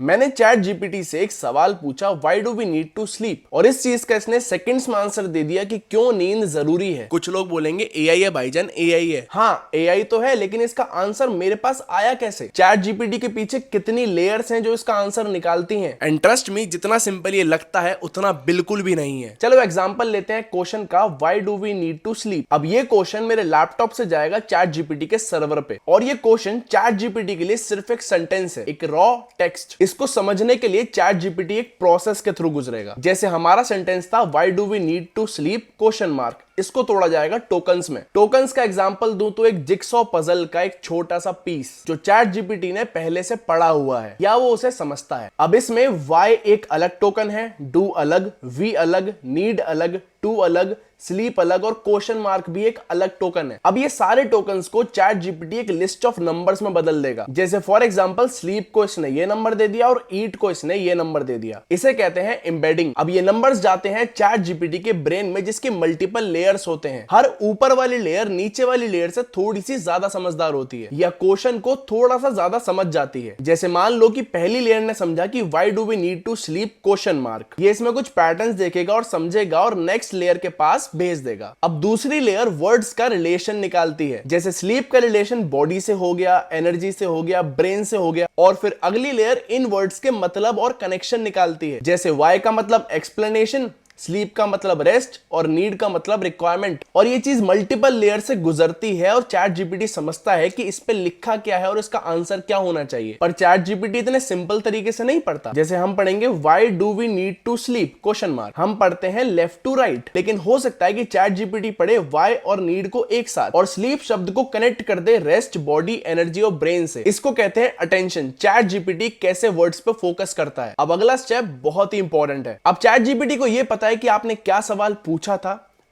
मैंने chat GPT से एक सवाल पूछा, why do we need to sleep, और इस चीज का इसने सेकंड्स में आंसर दे दिया कि क्यों नींद जरूरी है। कुछ लोग बोलेंगे एआई है भाईजान, एआई है। हाँ एआई तो है, लेकिन इसका आंसर मेरे पास आया कैसे? चैट जीपीटी के पीछे कितनी लेयर्स हैं जो इसका आंसर निकालती हैं। एंड ट्रस्ट मी, जितना सिंपल ये लगता है उतना बिल्कुल भी नहीं है। चलो एग्जांपल लेते हैं क्वेश्चन का, why do we need to sleep. अब ये क्वेश्चन मेरे लैपटॉप से जाएगा चैट जीपीटी के सर्वर पे, और ये क्वेश्चन चैट जीपीटी के लिए सिर्फ एक सेंटेंस है, एक रॉ टेक्स्ट। इसको समझने के लिए चैट जीपीटी एक प्रोसेस के थ्रू गुजरेगा। जैसे हमारा सेंटेंस था, why do we need to sleep question mark, इसको तोड़ा जाएगा टोकन्स में। टोकन्स का एग्जांपल दूं तो एक जिक्सॉ पजल का एक छोटा सा पीस जो चैट जीपीटी ने पहले से पढ़ा हुआ है या वो उसे समझता है। अब इसमें वाई एक अलग टोकन है, डू अलग, वी अलग, नीड अलग, टू अलग, स्लीप अलग, और क्वेश्चन मार्क भी एक अलग टोकन है। अब ये सारे टोकन्स को चैट जीपीटी एक लिस्ट ऑफ नंबर्स में बदल देगा। जैसे फॉर एग्जांपल स्लीप को इसने ये नंबर दे दिया और ईट को इसने ये नंबर दे दिया। इसे कहते हैं एम्बेडिंग। अब ये नंबर्स जाते हैं चैट जीपीटी के ब्रेन में, जिसके मल्टीपल लेयर्स होते हैं। हर ऊपर वाली लेयर नीचे वाली लेयर से थोड़ी सी ज्यादा समझदार होती है या क्वेश्चन को थोड़ा सा ज्यादा समझ जाती है। जैसे मान लो कि पहली लेयर ने समझा कि why do we need to sleep question mark, ये इसमें कुछ पैटर्न्स देखेगा और समझेगा और नेक्स्ट लेयर के पास भेज देगा। अब दूसरी लेयर वर्ड्स का रिलेशन निकालती है। जैसे स्लीप का रिलेशन बॉडी से हो गया, एनर्जी से हो गया, ब्रेन से हो गया, और फिर अगली लेयर इन वर्ड्स के मतलब और कनेक्शन निकालती है। जैसे वाई का मतलब एक्सप्लेनेशन, स्लीप का मतलब रेस्ट, और नीड का मतलब रिक्वायरमेंट। और ये चीज मल्टीपल लेयर से गुजरती है और चैट जीपीटी समझता है कि इस पे लिखा क्या है और इसका आंसर क्या होना चाहिए। पर चैट जीपीटी इतने सिंपल तरीके से नहीं पढ़ता। जैसे हम पढ़ेंगे why do we need to sleep question mark, हम पढ़ते हैं लेफ्ट टू राइट, लेकिन हो सकता है कि चैट जीपीटी पढ़े व्हाई और नीड को एक साथ और स्लीप शब्द को कनेक्ट कर दे रेस्ट, बॉडी, एनर्जी और ब्रेन से। इसको कहते हैं अटेंशन। चैट जीपीटी कैसे वर्ड्स पे फोकस करता है। अब अगला स्टेप बहुत ही इंपॉर्टेंट है। अब चैट जीपीटी को यह पता है कि आपने क्या सवाल पूछा था,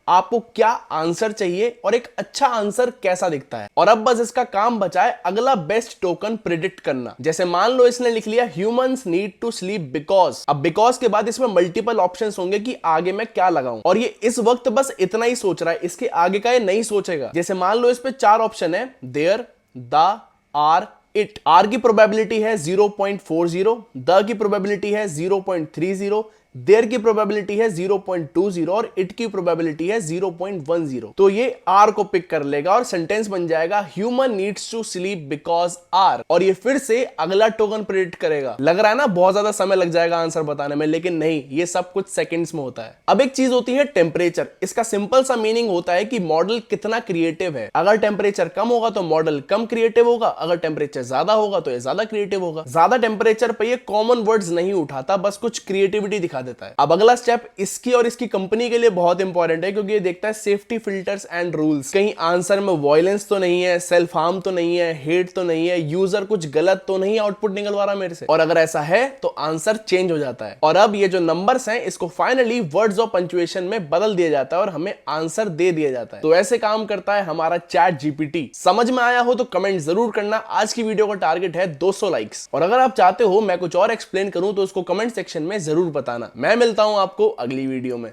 आपको क्या आंसर चाहिए और एक अच्छा आंसर कैसा दिखता है। और अब बस इसका काम बचा है अगला बेस्ट टोकन प्रिडिक्ट करना। जैसे मान लो इसने लिख लिया humans need to sleep because. अब बिकॉज के बाद इसमें मल्टीपल ऑप्शंस होंगे कि आगे मैं क्या लगाऊं, और ये इस वक्त बस इतना ही सोच रहा है, इसके आगे का ये नहीं सोचेगा। जैसे मान लो इस पे 4 ऑप्शन है, there, the, are, it. Are की प्रोबेबिलिटी है 0.40, द की प्रोबेबिलिटी है 0.30, देयर की प्रोबेबिलिटी है 0.20 और इट की प्रोबेबिलिटी है 0.10। तो ये आर को पिक कर लेगा और सेंटेंस बन जाएगा human needs to sleep because are, और ये फिर से अगला टोकन प्रेडिक्ट करेगा। लग रहा है ना बहुत ज्यादा समय लग जाएगा आंसर बताने में, लेकिन नहीं, ये सब कुछ सेकंड्स में होता है। अब एक चीज होती है टेम्परेचर। इसका सिंपल सा मीनिंग होता है कि मॉडल कितना क्रिएटिव है। अगर टेम्परेचर कम होगा तो मॉडल कम क्रिएटिव होगा, अगर टेम्परेचर ज्यादा होगा तो ये ज्यादा क्रिएटिव होगा। ज्यादा टेम्परेचर पे ये कॉमन वर्ड्स नहीं उठाता, बस कुछ क्रिएटिविटी दिखा देता है। अब अगला स्टेप इसकी और इसकी कंपनी के लिए बहुत इंपॉर्टेंट है, क्योंकि ये देखता है सेफ्टी फिल्टर्स एंड रूल्स। कहीं आंसर में वॉयलेंस तो नहीं है, सेल्फ हार्म तो नहीं है, हेट तो नहीं है, यूजर कुछ गलत तो नहीं आउटपुट निकलवा रहा मेरे से, और अगर ऐसा है तो आंसर चेंज हो जाता है। और अब ये जो नंबर्स हैं इसको फाइनली वर्ड्स ऑफ पंक्चुएशन में बदल दिया जाता है और हमें आंसर दे दिया जाता है। तो ऐसे काम करता है हमारा चैट जीपीटी। समझ में आया हो तो कमेंट जरूर करना। आज की वीडियो का टारगेट है 200 लाइक्स, और अगर आप चाहते हो मैं कुछ और एक्सप्लेन करूं तो उसको कमेंट सेक्शन में जरूर बताना। मैं मिलता हूं आपको अगली वीडियो में।